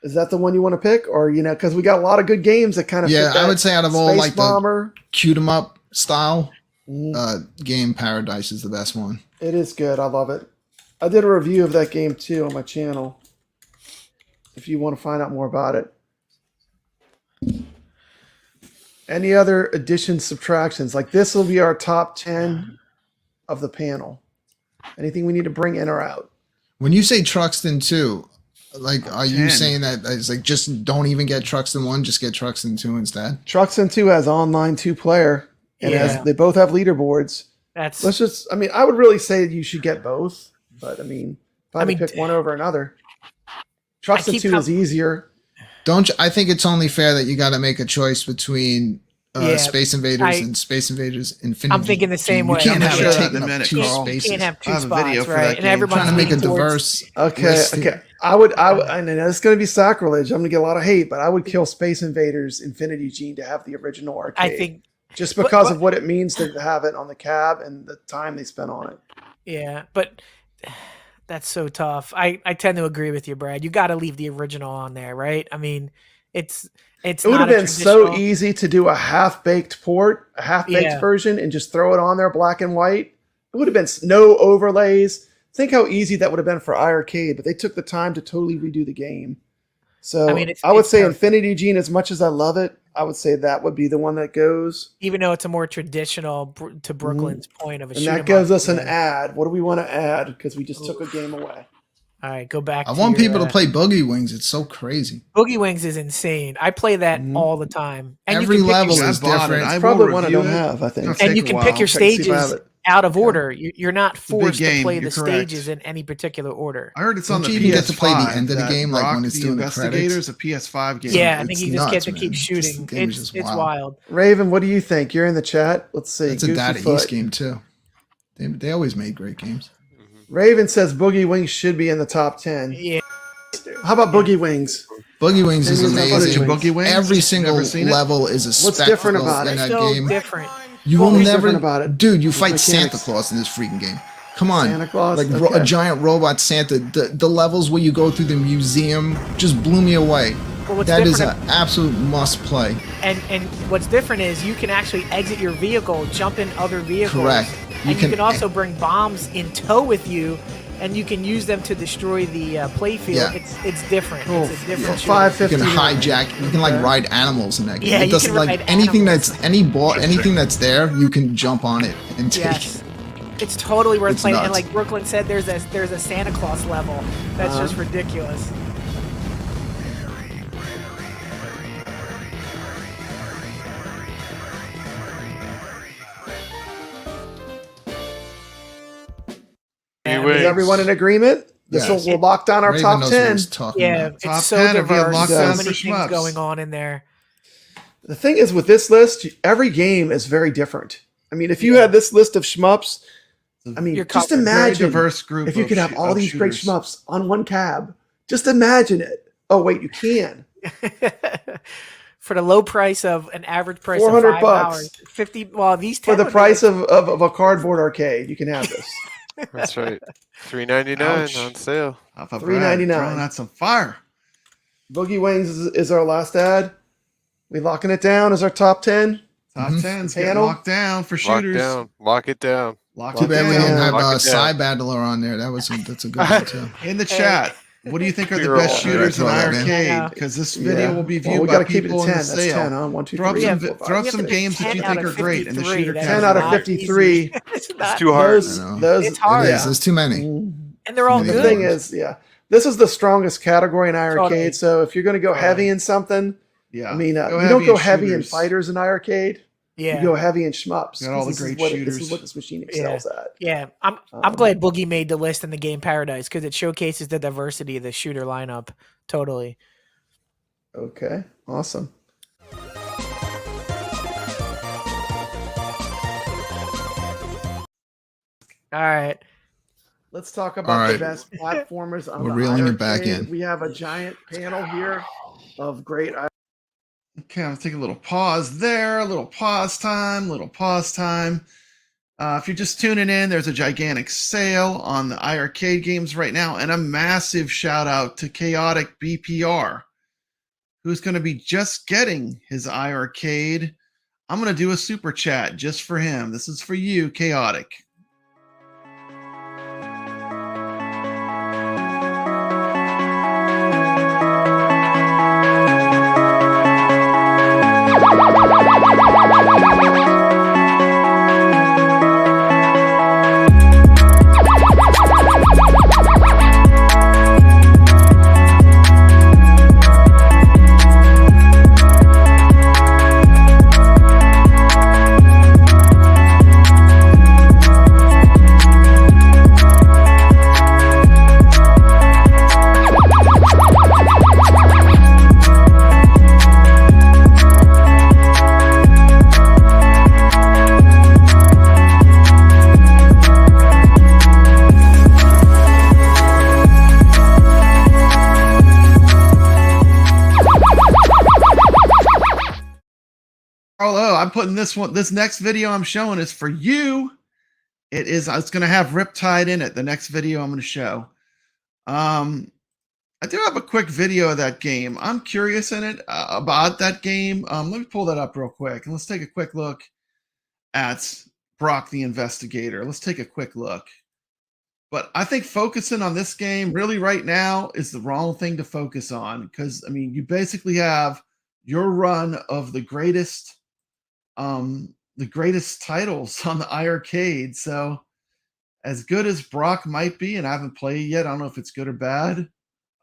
Is that the one you want to pick, or because we got a lot of good games that kind of Yeah, fit that I would say out of all Space like the Bomber. shoot 'em up style, Mhm. Game Paradise is the best one. It is good. I love it. I did a review of that game too on my channel. If you want to find out more about it. Any other additions, subtractions? Like this will be our top 10 of the panel. Anything we need to bring in or out? When you say Truxton 2, like are you 10. saying that it's like just don't even get Truxton 1, just get Truxton 2 instead? Truxton 2 has online 2-player, and Yeah. they both have leaderboards. That's. I would really say you should get both, but I mean, if I had I mean, to pick one over another, Truxton keep 2 is easier. Don't you, I think it's only fair that you got to make a choice between Yeah, Space Invaders and Space Invaders Infinity. I'm thinking the same You way. can't I'm have sure it that taking in a up minute, two Carl. spaces. Can't have two I have a spots, video for right? that And game. everyone's Trying to make a leaning towards- diverse Okay, list. okay. I know it's going to be sacrilege. I'm going to get a lot of hate, but I would kill Space Invaders Infinity Gene to have the original arcade. I think. just because but- of what it means to have it on the cab and the time they spent on it. Yeah, but that's so tough. I tend to agree with you, Brad. You got to leave the original on there, right? I mean, it's It would not have a been so traditional- easy to do a half-baked port, a half-baked Yeah. version, and just throw it on there black and white. It would have been no overlays. Think how easy that would have been for iiRcade, but they took the time to totally redo the game. So I mean, I would it's say perfect. Infinity Gene, as much as I love it, I would say that would be the one that goes. Even though it's a more traditional, to Brooklyn's point of a And shoot 'em that gives up, us an yeah. ad. What do we want to add? Because we just took a game away. All right, go back. I to want your, people to play Boogie Wings. It's so crazy. Boogie Wings is insane. I play that Mhm. all the time. And Every you can pick level your, is I bought it. different. I It's will probably one I review don't it. have, I think. It'll take and you a can while. pick your Check to see if I have stages it. out of order. You're not big forced to game, play you're the correct. stages in any particular order. I heard it's on Don't the you even PS5. get to play the end of the that game, like when Rock it's the doing the Investigators, a PS5 game. Yeah, I it's think you just nuts, get to man. keep This shooting. game is It's just wild. Raven, what do you think? You're in the chat. Let's see. It's a Goofy Data Foot. East game too. They always made great games. Raven says Boogie Wings should be in the top 10. Yeah, How about Boogie Wings? Boogie Wings is Same as that amazing. Boogie Wings? Every single Never seen it? level is a What's spectacle different about in it? that so game. different. You What will was never, different about it? dude. You With fight mechanics. Santa Claus in this freaking game. Come on, Santa Claus? like Okay. a giant robot Santa. The levels where you go through the museum just blew me away. Well, what's That is different an absolute must play. And what's different is you can actually exit your vehicle, jump in other vehicles. Correct. And you can also bring bombs in tow with you, and you can use them to destroy the playfield. Yeah. It's different. Cool. It's a different For shooter. You can $5.59. hijack. You can like ride animals in that game. Yeah, It you doesn't can like ride anything animals. that's anything that's there. You can jump on it and take. Yes. It's totally worth It's playing. And nuts. like Brooklyn said, there's a Santa Claus level. That's just ridiculous. Is everyone in agreement? Yes. We'll lock down our Raven top knows what 10. he's talking Yeah, about. it's Top so 10 if you have diverse. So lockdowns many for things shmups. going on in there. The thing is, with this list, every game is very different. I mean, if you had this list of shmups, I mean, You're just covered. Very imagine diverse group. if you of could have sh- all of these great shooters. shmups on one cab. Just imagine it. Oh, wait, you can. For the low price of an average price $400 of $5, 50. Well, these 10 For the would be price like- of a cardboard arcade, you can have this. That's right. $3.99 Ouch. on sale. Alpha $3.99. Brad throwing out some fire. Boogie Wings is our last ad. We locking it down as our top 10. Top 10's getting Panel. locked down for Lock shooters. down. Lock it down. Lock Too it bad we didn't down. have Lock it down. Psy Battler on there. That's a good one too. In the chat, what do you think are the You're best all- shooters in Throw that in. I iiRcade? know. Because this video will be viewed Well, we by got to keep it people at in 10. the That's sale. 10, huh? 1, 2, Throw up 3, some, 4, 5. throw up Yeah, some but games that 10 you out think of are great in the 53, shooter that's 10 out of not 53. easy. It's not- too hard. Those, I know. those, It's hard. It is. There's too many. Mm. And they're all The The good. thing is, yeah, this is the strongest category in iiRcade. Totally. So if you're going to go heavy in something, Yeah. I mean, Go you don't go in heavy in shooters. fighters in iiRcade. Yeah. You go heavy in shmups. Got all the 'cause this is great what This shooters. is what this machine excels at. Yeah, I'm glad Boogie made the list in the game Paradise because it showcases the diversity of the shooter lineup. Totally. Okay, awesome. All right. Let's talk about All the right. best platformers on We're the reeling it back iiRcade. in. We have a giant panel here of great. Okay, I'll take a little pause there, a little pause time, little pause time. If you're just tuning in, there's a gigantic sale on the iiRcade games right now, and a massive shout out to Chaotic BPR, who's going to be just getting his iiRcade. I'm going to do a super chat just for him. This is for you, Chaotic. Hello, I'm putting this next video I'm showing is for you. It's going to have Riptide in it. The next video I'm going to show. I do have a quick video of that game. I'm curious in it about that game. Let me pull that up real quick and let's take a quick look at Brock the Investigator. Let's take a quick look. But I think focusing on this game really right now is the wrong thing to focus on because, I mean, you basically have your run of the greatest titles on the iiRcade. So as good as Brock might be, and I haven't played yet, I don't know if it's good or bad.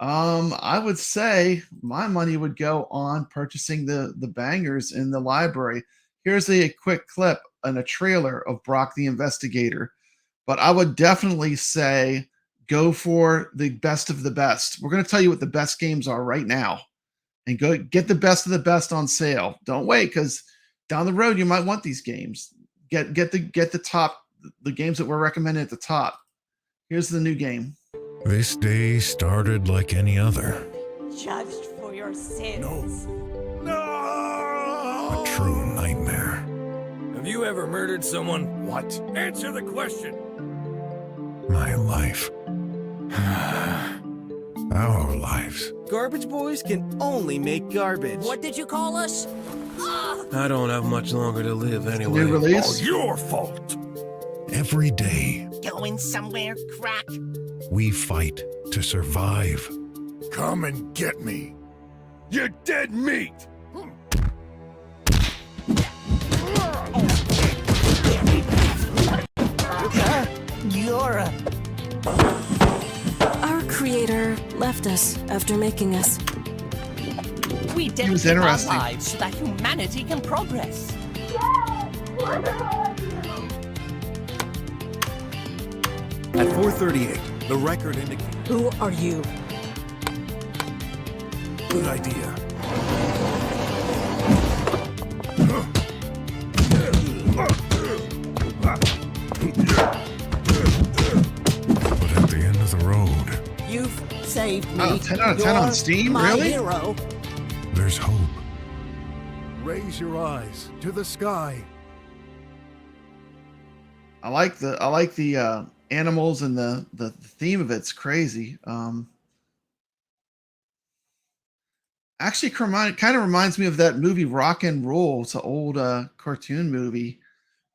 I would say my money would go on purchasing the bangers in the library. Here's a quick clip and a trailer of Brock the Investigator. But I would definitely say go for the best of the best. We're going to tell you what the best games are right now. And go get the best of the best on sale. Don't wait, because down the road you might want these games. Get the top, the games that we're recommending at the top. Here's the new game. This day started like any other. Judged for your your sins. A true nightmare. Have you ever murdered someone? What? Answer the question. My life. Our lives. Garbage boys can only make garbage. What did you call us? I don't have much longer to live anyway. New release. All your fault. Every day, Going somewhere, crack? we fight to survive. Come and get me. You're dead meat. You're a... Our creator left us after making us. We was dedicate our interesting. lives so that humanity can progress. At 4:38, the record indicates. Who are you? Good idea. But at the end of the road, You've saved me. Oh, 10 out of 10 on You're Steam? my Really? hero. there's hope. Raise your eyes to the sky. I like the animals and the theme of it's crazy. Actually, kind of reminds me of that movie Rock and Roll. It's an old cartoon movie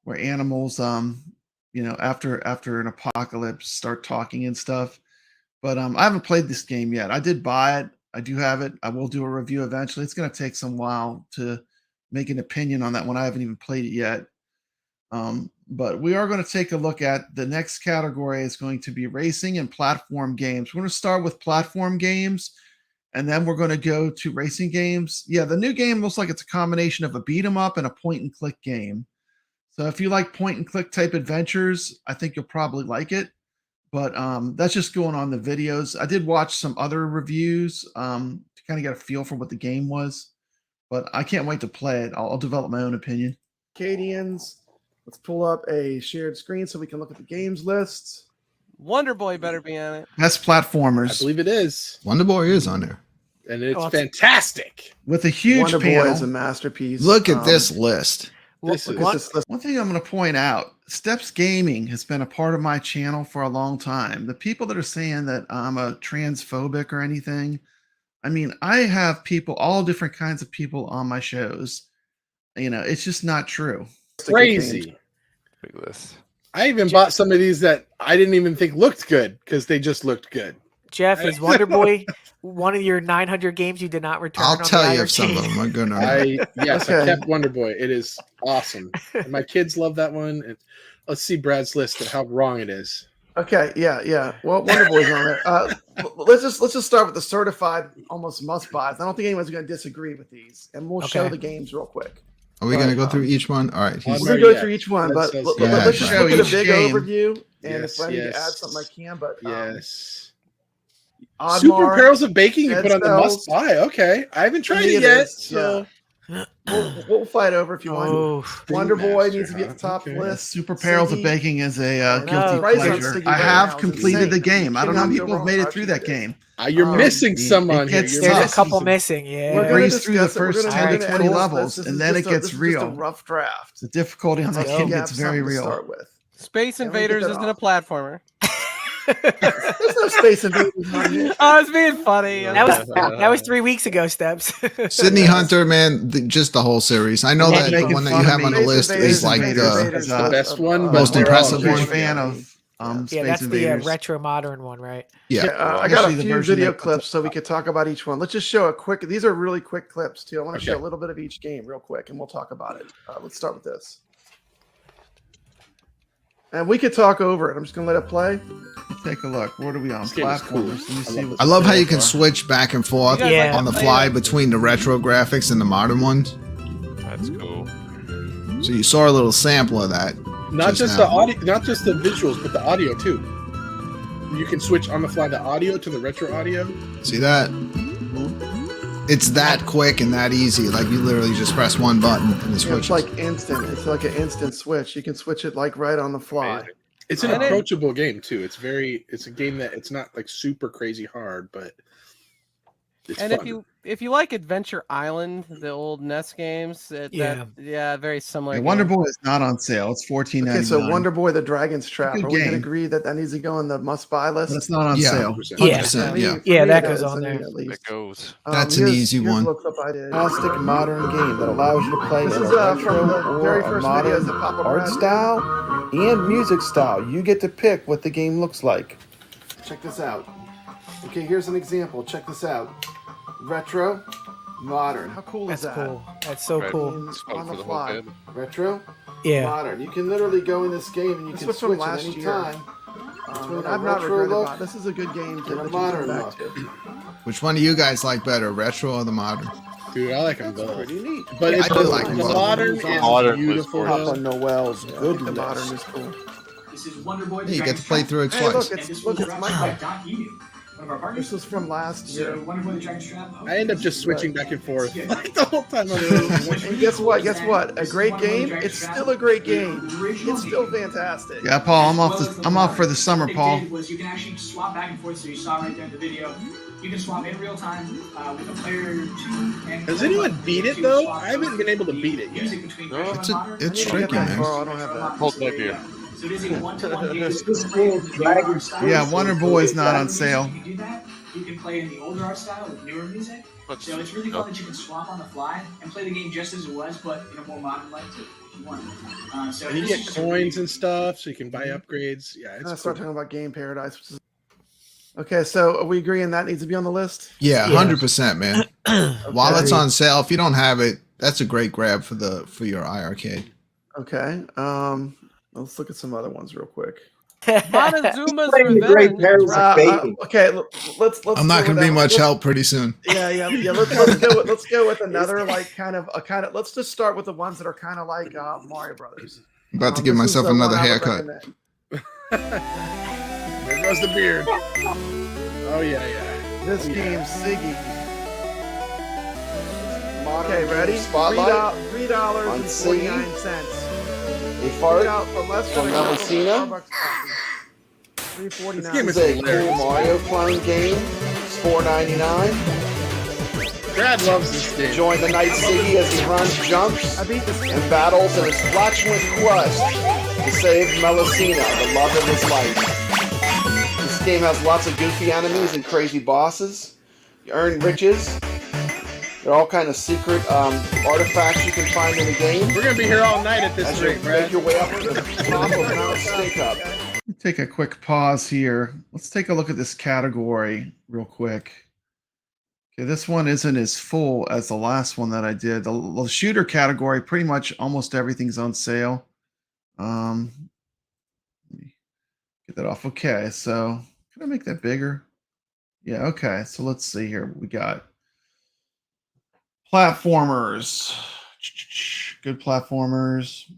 where animals, after an apocalypse, start talking and stuff. But I haven't played this game yet. I did buy it. I do have it. I will do a review eventually. It's going to take some while to make an opinion on that one. I haven't even played it yet. But we are going to take a look at the next category. Is going to be racing and platform games. We're going to start with platform games, and then we're going to go to racing games. Yeah, the new game looks like it's a combination of a beat 'em up and a point and click game. So if you like point and click type adventures, I think you'll probably like it. But that's just going on the videos. I did watch some other reviews to kind of get a feel for what the game was, but I can't wait to play it. I'll develop my own opinion. iiRcadians. Let's pull up a shared screen so we can look at the games list. Wonder Boy better be on it. Best I platformers believe it is, Wonder Boy is on there. and it's Oh, fantastic. with a huge Wonder Boy is a panel. masterpiece. Look at this list. This Look is at this list. One thing I'm going to point out, Steps Gaming has been a part of my channel for a long time. The people that are saying that I'm a transphobic or anything, I mean, I have people, all different kinds of people on my shows. It's just not true. crazy. Big list. I even bought some of these that I didn't even think looked good because they just looked good. Jeff, is Wonder Boy one of your 900 games you did not return? I'll on tell the you if some of iiRcade? them are good or not. I Okay. kept Wonder Boy. It is awesome. And my kids love that one. And let's see Brad's list of how wrong it is. Okay, yeah. Well, Wonder Boy's on there. Let's just start with the certified almost must buys. I don't think anyone's going to disagree with these, and we'll show Okay. the games real quick. Are we going to go through each one? All right. We're Sorry, going to go yeah. through each one, That but sounds let's good. just Show look at a each big game. overview, and Yes, if I need to add yes. something, I can. But Yes. Oddmar, Super Barrels of Baking you Dead put on the Cells. must buy. Okay. I haven't tried Me it it yet. is, So we'll fight over if you want. Oh, Wonder Boy Master, needs to be at the top okay. list. Super Perils of Siggy. Baking is a No, guilty price on pleasure. Siggy I right have now is completed the insane. game. I don't know how people have made it through that game. you're Um, missing some it on here. gets You're there's a tough. missing couple some. missing. We're Yeah. gonna breeze through the discuss it. We're first gonna 10 to add 20 this levels, list. This and is then just it a- gets this is real. just a rough draft. The difficulty on that So game you have gets very something to real. start with. Space Yeah, let me get Invaders that isn't a off. platformer. There's no Space Invaders on here. I was being funny. That was 3 weeks ago, Steps. Sydney Hunter, man, just the whole series. I know Yeah, that the making one that fun you of have me. on the Space list Invaders, is like Invaders. the That's the best one, but most they're all impressive great. Huge one. fan of yeah, Space that's the Invaders. retro modern one, right? yeah. I got Especially a the few version video that- clips so we could talk about each one. Let's just show a quick. These are really quick clips too. I want to show Okay. a little bit of each game real quick, and we'll talk about it. Let's start with this. And we could talk over it. I'm just gonna let it play. Take a look. What are we on? This game is cool. Platformers. Let me see. I love what I love how the you can sales are. switch back and forth You guys Yeah. on the fly between the retro graphics and the modern ones. That's cool. So you saw a little sample of that. Not just now. the audio, not just the visuals, but the audio too. You can switch on the fly the audio to the retro audio. See that? It's that quick and that easy. Like you literally just press one button and it Yeah, it's switches. like instant. It's like an instant switch. You can switch it like right on the fly. Amazing. It's an And it- approachable game too. It's a game that it's not like super crazy hard, but And if you like Adventure Island, the old NES games, very similar. Yeah, game. Wonder Boy is not on sale. It's $14.99. Okay, so Wonder Boy, the Dragon's Trap. Good Are we going to game. agree that needs to go on the must-buy list? But it's not on Yeah, sale. 100%. Yeah. For me, that it goes is, on there. at least. It goes. That's an easy here's one. what clip I did. Fantastic modern game that allows you to play This in is a from the retro very or a first modern videos that pop up art around here. style and music style. You get to pick what the game looks like. Check this out. Okay, here's an example. Check this out. Retro, modern. How cool is That's that? cool. That's so cool. It's fun On for the the whole fly. family. Retro, Yeah. modern. You can literally go in this game and you can was switch from at last any year. time. Between a I've not retro regretted look about. This is a good game to and a let you come modern back look. to. Which one do you guys like better, retro or the modern? Dude, I like them both. Pretty neat. But I do like the them both. modern is Modern was beautiful. gorgeous. Papa Noel's The Goodness. modern is cool. This is Wonder Boy. Yeah, you get to play through it Hey, twice. look, it's Michael. One of our partners. This was from last year. So Wonder Boy the Dragon's Trap. I end up just switching back and forth like the whole time. And guess what? Guess what? A great game. It's still a great game. It's still fantastic. Yeah, Paul, I'm off for the summer, What Paul. they did was you can actually swap back and forth. So you saw right there in the video. You can swap in real time with a player or two. And Has anyone beat it though? I haven't been able to beat it yet. No, It's tricky, man. I don't have that. Hold up here. So it is a one-to-one game. This is cool. Dragon's Yeah, Wonder Boy is not on sale. You can do that. You can play in the older art style with newer music. So it's really fun that you can swap on the fly and play the game just as it was, but in a more modern light too, if you want. So And you this get is coins and stuff, so you can buy upgrades. Yeah, Let's it's start cool. talking about Game Paradise. Which is... Okay, so are we agreeing that needs to be on the list? Yeah, Yeah. 100%, man. While it's on sale, if you don't have it, that's a great grab for your iiRcade. Okay. Let's look at some other ones real quick. Montezuma's Playing the Great Revenge. Perils of Bacon. Okay, let's. I'm not go going to be with much that. help pretty soon. Yeah. Let's go with another kind of. Let's just start with the ones that are kind of like Mario Brothers. I'm about to give This is myself the another one I would haircut. recommend. There goes the beard. Oh yeah. This game, Siggy. Modern Okay, ready? Spotlight. $3.49. A fart Less from than Melusina. $3.49. This game This is is a cool Mario clone game. It's $4.99. Brad loves this game. Join the Knight Siggy as he runs, jumps, I beat this game. and battles in his flatulent quest to save Melusina, the love of his life. This game has lots of goofy enemies and crazy bosses. You earn riches. There are all kind of secret artifacts you can find in the game. We're gonna be here all night at this As you rate, Brad. make your way up to the top of Mount Stink Up. Take a quick pause here. Let's take a look at this category real quick. Okay, this one isn't as full as the last one that I did. The shooter category, pretty much almost everything's on sale. Let me get that off. Okay, so can I make that bigger? Yeah, okay. So let's see here. We got platformers. Good platformers.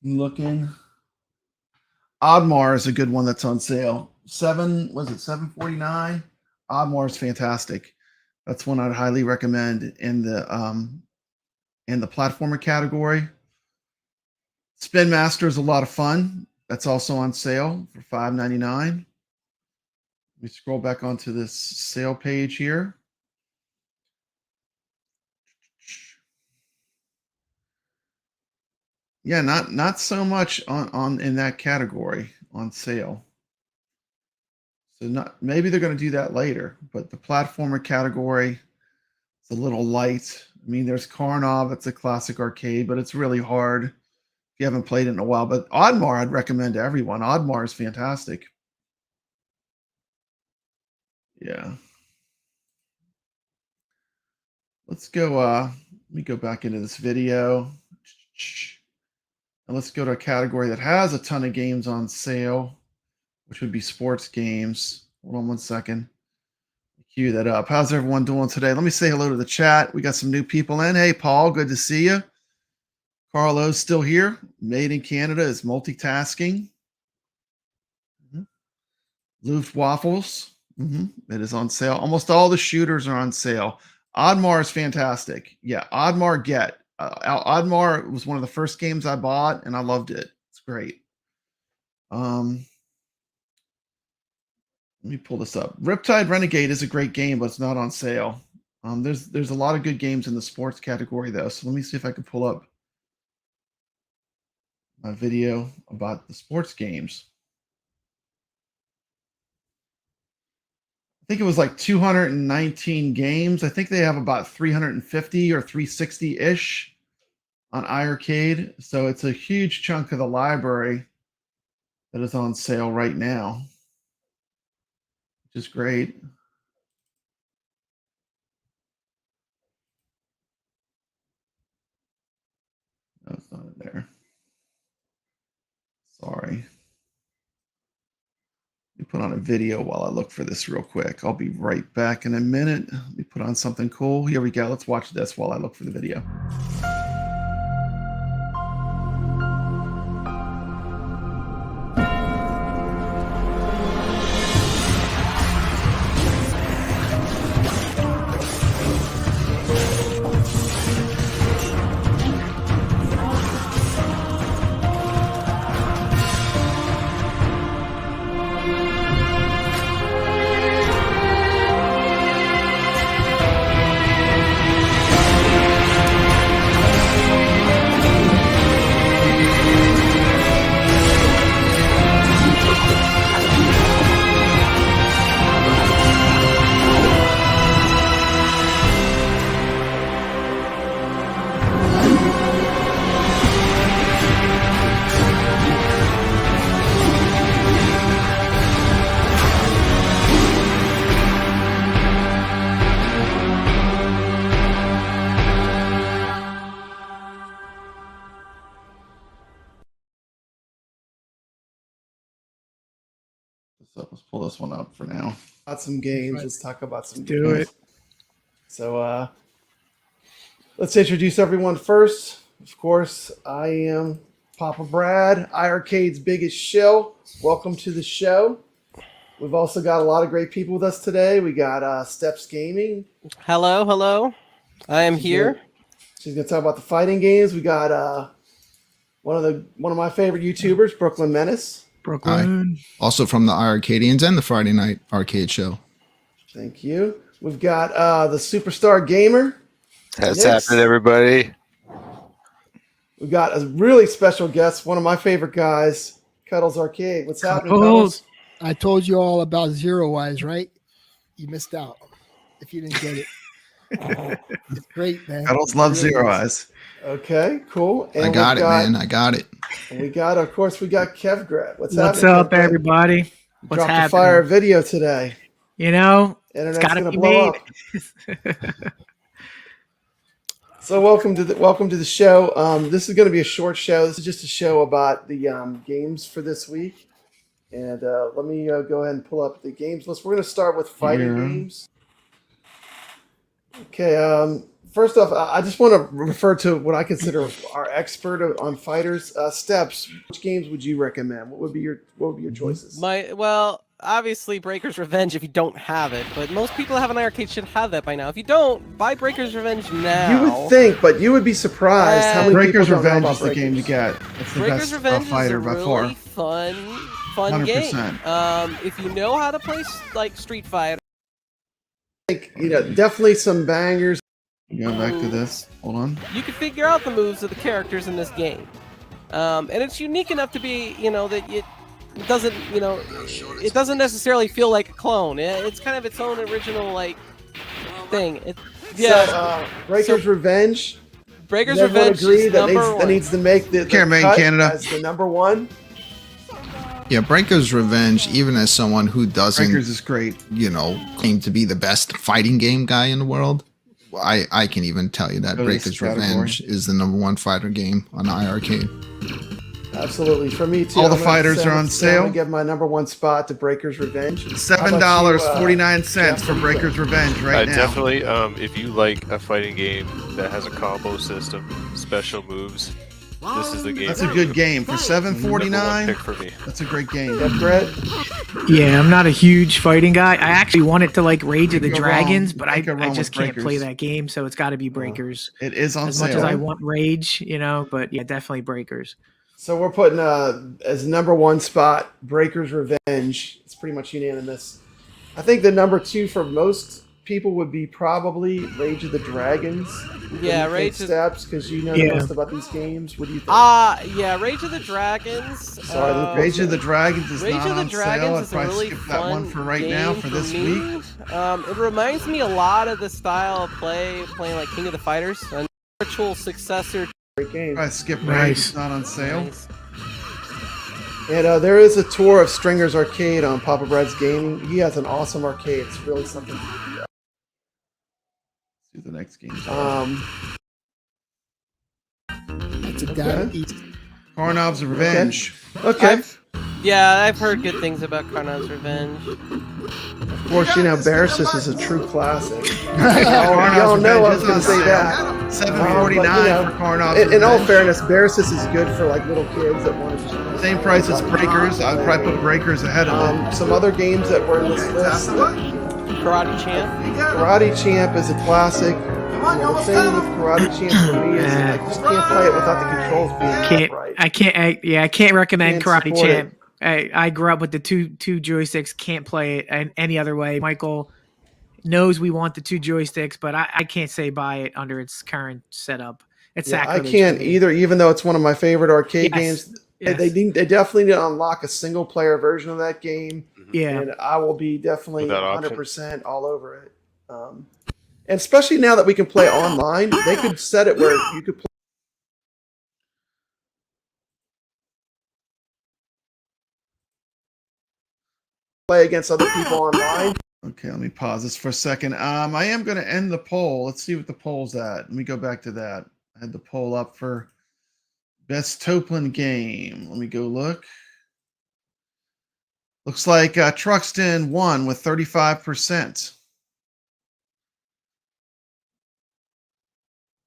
Looking. Oddmar is a good one that's on sale. $7.49? Oddmar is fantastic. That's one I'd highly recommend in the platformer category. Spin Master is a lot of fun. That's also on sale for $5.99. Let me scroll back onto this sale page here. Yeah, not so much on in that category on sale. So maybe they're going to do that later, but the platformer category is a little light. I mean, there's Karnov, it's a classic arcade, but it's really hard if you haven't played it in a while. But Oddmar, I'd recommend to everyone. Oddmar is fantastic. Yeah. Let's go. Let me go back into this video. And let's go to a category that has a ton of games on sale, which would be sports games. Hold on one second. Cue that up. How's everyone doing today? Let me say hello to the chat. We got some new people in. Hey, Paul, good to see you. Carlo's still here. Made in Canada is multitasking. Luft Waffles. It is on sale. Almost all the shooters are on sale. Oddmar is fantastic. Yeah, Oddmar get. Oddmar was one of the first games I bought, and I loved it. It's great. Let me pull this up. Riptide Renegade is a great game, but it's not on sale. There's a lot of good games in the sports category though. So let me see if I can pull up my video about the sports games. I think it was like 219 games. I think they have about 350 or 360-ish on iiRcade. So it's a huge chunk of the library that is on sale right now, which is great. No, it's not in there. Sorry. Let me put on a video while I look for this real quick. I'll be right back in a minute. Let me put on something cool. Here we go. Let's watch this while I look for the video. So let's pull this one up for now. About some games. Let's talk about some Do games. it. So let's introduce everyone first. Of course, I am Papa Brad, iiRcade's biggest shill. Welcome to the show. We've also got a lot of great people with us today. We got Steps Gaming. Hello, hello. I am here. She's gonna talk about the fighting games. We got one of my favorite YouTubers, Brooklyn Menace. Brooklyn. Hi. Also from the iiRcadians and the Friday Night Arcade Show. Thank you. We've got the Superstar Gamer. That's happening, everybody. We've got a really special guest, one of my favorite guys, Cuddles Arcade. What's happening, Cuddles? I told you all about Zero Eyes, right? You missed out if you didn't get it. It's great, man. Cuddles loves Zero Eyes. Okay, cool. And I got it, man. I got it. And we got KevGrat. What's What's happening, up, Kevgrat? everybody? What's Dropped happening? a fire video today. You know, Internet's it's gotta gonna be blow made. up. So welcome to the show. This is going to be a short show. This is just a show about the games for this week. And let me go ahead and pull up the games list. We're going to start with fighting games. Okay. First off, I just want to refer to what I consider our expert on fighters. Steps, which games would you recommend? What would be your choices? Well, obviously Breaker's Revenge if you don't have it, but most people that have an iiRcade should have that by now. If you don't, buy Breaker's Revenge now. You would think, but you would be surprised how many Breaker's people don't know Revenge about is the Breakers. game to get. It's the Breaker's best Revenge fighter is a by really far. fun game. 100%. If you know how to play like Street Fighter, definitely some bangers. Go back to this. Hold on. you can figure out the moves of the characters in this game, and it's unique enough to be, that it doesn't, it doesn't necessarily feel like a clone. It's kind of its own original thing. Breaker's Revenge. Breaker's Does everyone Revenge agree is that number one. needs to make the Cameraman cut Canada. as the number one. Yeah, Breaker's Revenge, even as someone who doesn't, Breakers is great. Claim to be the best fighting game guy in the world, I can even tell you that Go to this Breaker's category. Revenge is the #1 fighter game on iiRcade. Absolutely, for me too. All the I'm gonna fighters say- are on I'm gonna sale. give my number one spot to Breaker's Revenge. $7.49 for Breaker's Revenge right now. Definitely, if you like a fighting game that has a combo system, special moves, this is the game. That's a good game for $7.49. Pick for me. That's a great game. Yeah, I'm not a huge fighting guy. I actually wanted to like Rage of the Can't go Dragons, wrong. but Can't go I wrong just with can't play Breakers. that game, so it's got to be Breakers. It is on as sale. much as I want Rage, but yeah, definitely Breakers. So we're putting as number one spot Breaker's Revenge. It's pretty much unanimous. I think the number 2 for most people would be probably Rage of the Dragons. Yeah, Rage of Steps, because you know the most about these games. What do you think? Yeah, Rage of the Dragons. Sorry, Rage of the Dragons is Rage not of the on Dragons sale. I'd is a probably really skip that one fun for right now for this me. week. It reminds me a lot of the style of playing like King of the Fighters, a virtual successor. Great game. I skip Rage. It's not on sale. Nice. And there is a tour of Stringer's Arcade on Papa Brad's Gaming. He has an awesome arcade. It's really something. Let's do the next game. It's a down east. Karnov's Revenge. Okay. I've heard good things about Karnov's Revenge. Of course, you know, Bearsis is a true classic. Karnov's Y'all know I was Revenge going is to on say sale. that. $7.49 for Karnov's In all Revenge. fairness, Bearsis is good for like little kids that want to. Same price as Breakers. I'd probably put Breakers ahead of it. Some other games that were in this list. Karate Champ. Karate Champ is a classic. The thing with Karate Champ for me is I just can't play it without the controls being right. I can't recommend Can't Karate support Champ. I grew up with the two joysticks. Can't play it any other way. Michael knows we want the 2 joysticks, but I can't say buy it under its current setup. It's I sacrilege can't to me. either, even though it's one of my favorite arcade games. Yes. They definitely need to unlock a single player version of that game. Yeah. And I will be definitely Without option. 100% all over it. And especially now that we can play online, they could set it where you could play against other people online. Okay, let me pause this for a second. I am going to end the poll. Let's see what the poll's at. Let me go back to that. I had the poll up for best Toplin game. Let me go look. Looks like Truxton won with 35%.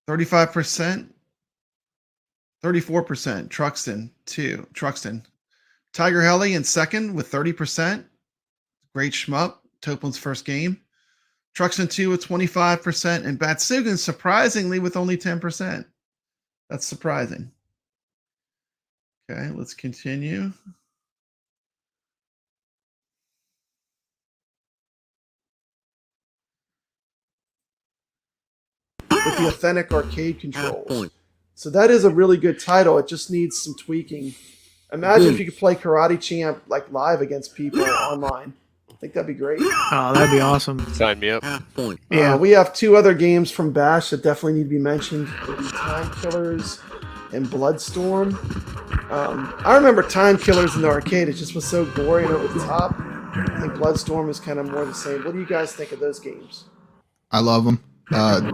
35%. 34%. Truxton. Tiger Helly in second with 30%. Great shmup. Toplin's first game. Truxton 2 with 25%. And Batsugan surprisingly with only 10%. That's surprising. Okay, let's continue. With the authentic arcade controls. So that is a really good title. It just needs some tweaking. Imagine if you could play Karate Champ like live against people online. I think that'd be great. Oh, that'd be awesome. Sign me up. Yeah. We have 2 other games from Bash that definitely need to be mentioned. Time Killers and Bloodstorm. I remember Time Killers in the arcade. It just was so gory and over the top. I think Bloodstorm is kind of more the same. What do you guys think of those games? I love them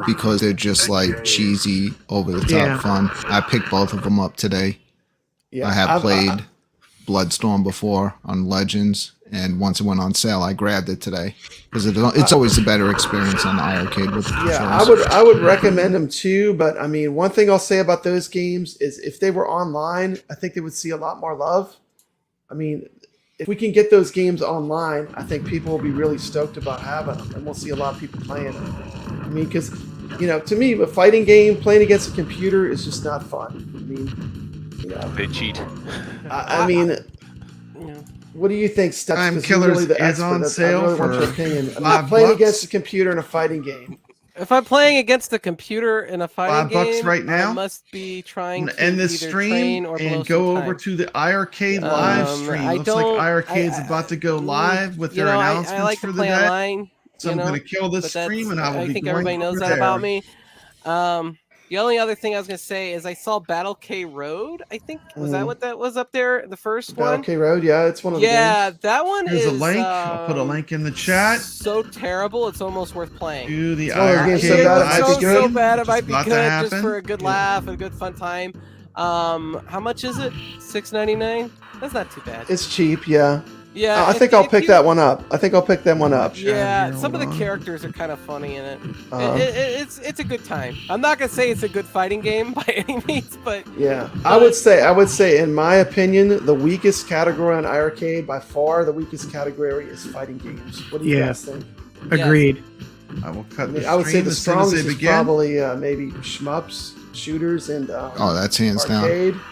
because they're just like cheesy, over the top fun. I picked both of them up today. Yeah, I have played Bloodstorm before on Legends, and once it went on sale, I grabbed it today because it's always a better experience on the iiRcade with the controls. I would recommend them too. But I mean, one thing I'll say about those games is if they were online, I think they would see a lot more love. I mean, if we can get those games online, I think people will be really stoked about having them, and we'll see a lot of people playing them. I mean, because to me, a fighting game playing against a computer is just not fun. I mean. They cheat. I mean, what do you think, Steps? Time Killers is on sale really for want your opinion. $5 playing against a computer in a fighting game. If I'm playing against a computer in a fighting game, $5 right now. I must be trying to end this either stream train or blow and go some over time. to the iiRcade live stream. Looks like iiRcade's about to go live with their announcements I like for to the play day. online. So I'm going to kill this stream and I will be think going everybody knows over that about there. me. The only other thing I was going to say is I saw Battle K Road. I think was that what that was up there? The first one. Battle K Road, yeah, it's one of the games. That one Here's is. a link. I'll put a link in the chat. So terrible, it's almost worth playing. Do the iiRcade live so bad it might be About to good just happen. for a good laugh, a good fun time. How much is it? $6.99. That's not too bad. It's cheap, yeah. Yeah, I think I'll pick that one up. I think I'll pick that one up. Yeah, some of the characters are kind of funny in it. It's a good time. I'm not gonna say it's a good fighting game by any means, but yeah, I would say, in my opinion, the weakest category on iiRcade, by far, the weakest category is fighting games. What do you guys think? Agreed. I will cut I would say the as soon as strongest they is begin. probably maybe shmups, shooters, and that's hands arcade. down.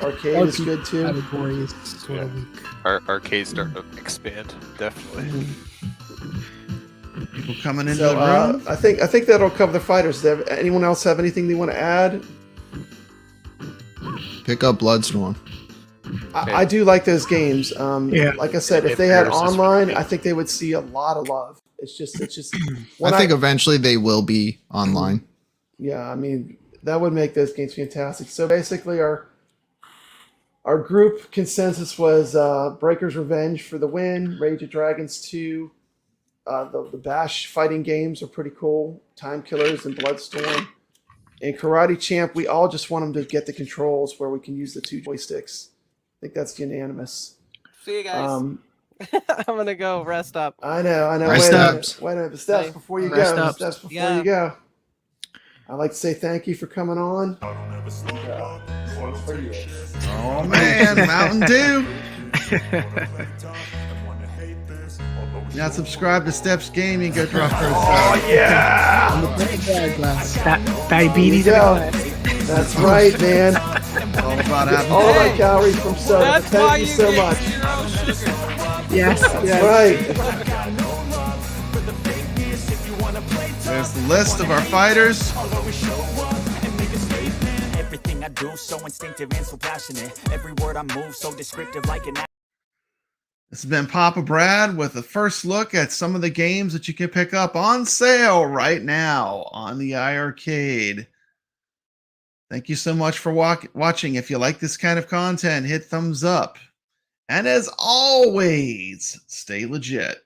Arcade is good too. Category is sort of weak. Our arcades start to expand, definitely. People coming into So the room. I think that'll cover the fighters. Anyone else have anything they want to add? Pick up Bloodstorm. I do like those games. Yeah. Like I said, if they had online, I think they would see a lot of love. It's just. I think eventually they will be online. Yeah, I mean that would make those games fantastic. So basically, our group consensus was Breaker's Revenge for the win. Rage of Dragons 2. The Bash fighting games are pretty cool. Time Killers and Bloodstorm. And Karate Champ, we all just want them to get the controls where we can use the 2 joysticks. I think that's unanimous. See you guys. I'm gonna go rest up. I know. Rest up. Wait a minute. Steps before you Rest go. up. Steps before you go. I'd like to say thank you for coming on. Oh man, Mountain Dew. Now subscribe to Steps Gaming. Go drop her. Oh yeah! Diabetes. That's right, man. All about apples. All of our calories from soda. Thank you so much. Yes. That's right. There's the list of our fighters. Everything I do so instinctive and so passionate. Every word I move so descriptive like an. This has been Papa Brad with a first look at some of the games that you can pick up on sale right now on the iiRcade. Thank you so much for watching. If you like this kind of content, hit thumbs up. And as always, stay legit.